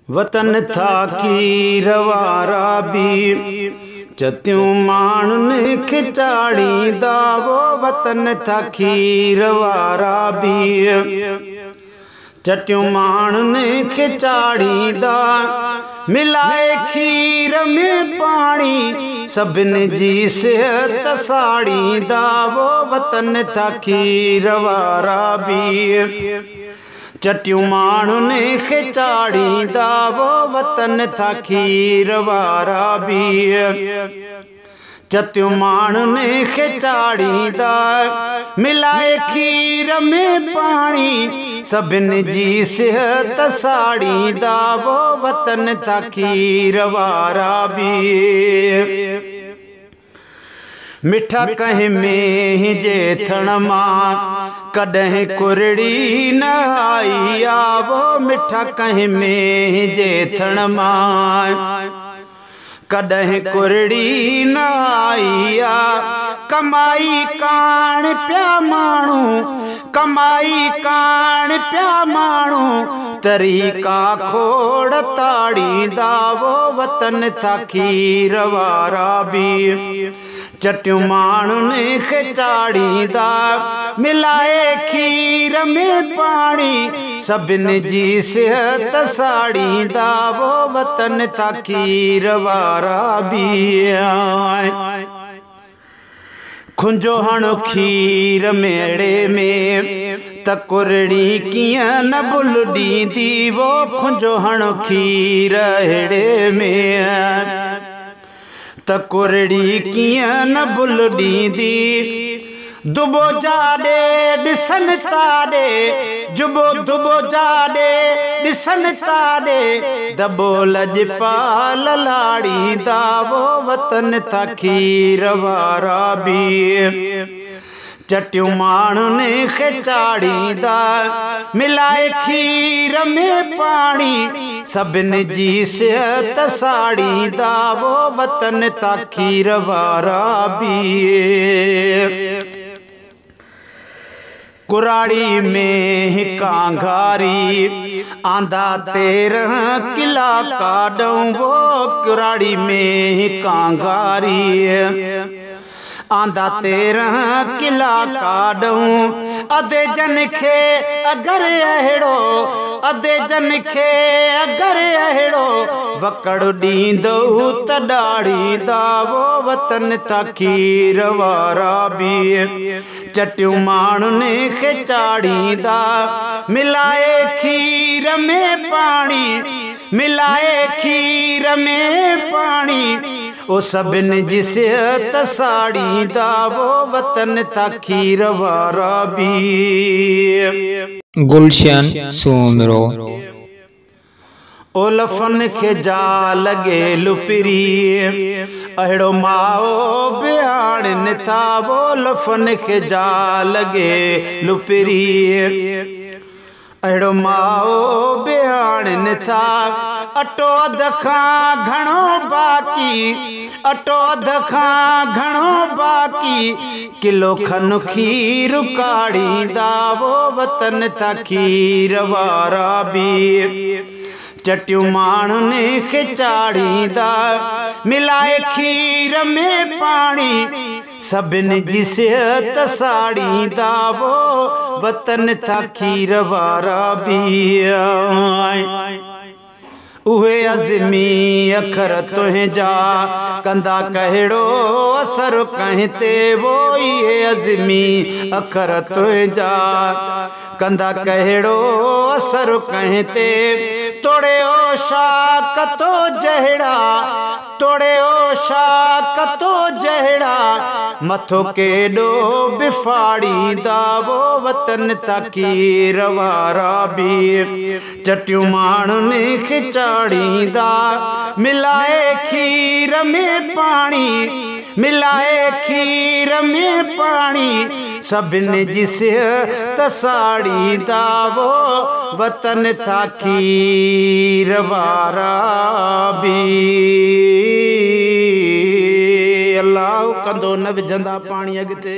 वतन था खीर वारा भी चत्यूं माण्हुनि खे चाढ़ींदा वो वतन था खीर वारा भी चट्यूं माण्हुनि खे चाढ़ींदा मिलाए खीर में पाणी सभिनी जी सिहत साड़ींदा वो वतन था खीर वारा भी चट्यूं माण्हुनि खे चाढ़ींदा वो वतन था खीर वारा भी चट्यूं माण्हुनि खे चाढ़ींदा मिलाए खीर में पाणी सभिनी जी सिहत साड़ींदा वो वतन था खीर वारा भी मिठा कहीं में जे थण मां कॾहिं कुरड़ी न आई आ वो मिठा कहीं में जे थण मां कॾहिं कुरड़ी न आई आ कमाई कान पिया माण्हू कमाई कान पिया माण्हू तरीक़ा खोड़ ताड़ींदा वो वतन था खीर वारा भी चट्यूं माण्हुनि खे चाढ़ींदा मिलाए खीर में पाणी सभिनी जी सिहत साड़ींदा वो वतन था खीर वारा भी खुंजो हणो खीर मेड़े में त कुरड़ी कीअं न भुल ॾींदी वो खुंजो हणो खीर हेड़े में त कुरड़ी कीअं न भुल ॾींदी दुबो जाॾे ॾिसनि ताॾे जुबो दुबो जाॾे ॾिसनि ताॾे दॿो लॼपाल लाड़ींदा वो वतन था खीर वारा भी चट्यूं माण्हुनि खे चाढ़ींदा मिलाए खीर में पाणी सभिनी जी सिहत साड़ींदा वो वतन था खीर वारा भी कुराड़ी में कांघारी आंधा 13 किला काढूं वो कुराड़ी में कांघारी आंधा 13 किला काढूं अधे जन खे अगर अहिड़ो अधे जन खे अगर अहिड़ो वकड़ ॾींदो त ॾाढ़ींदा वो वतन था खीर वारा भी चट्यूं माण्हुनि खे चाढ़ींदा मिलाए खीर में पाणी मिलाए खीर में पाणी ओ सभिनी जी सिहत साड़ींदा वो वतन था खीर वारा भी गुलशन सोमरो ओ लफन खे जा लगे लुपरी अहिड़ो माओ बयान था वो लफन खे जा लगे लुपरी अहिड़ो माओ बयान था अटो अध खां घणो बाक़ी अटो अध खां घणो बाक़ी किलो खन खीर काढ़ींदा वो वतन था खीर वारा भी चट्यूं माण्हुनि खे चाढ़ींदा मिलाए खीर में पाणी सभिनी जी सिहत साड़ींदा वो वतन था खीर वारा भी उहे अज़मी अखर तुंहिंजा कंदा कहिड़ो असर कंहिं ते वो इहे अज़मी अखर तुंहिंजा कंदा कहिड़ो असर कंहिं ते तोड़े ओ शाक तो जहिड़ा तोड़े ओ शाक तो जहिड़ा मथो केॾो बिफाड़ींदा वो वतन था खीर वारा भी चट्यूं माण्हुनि खे चाढ़ींदा मिलाए खीर में पाणी मिलाए खीर में पाणी सभिनी जी सिहत साड़ींदा वो वतन था खीर वारा भी अल्लाह कंदो न विझंदा पाणी अॻिते।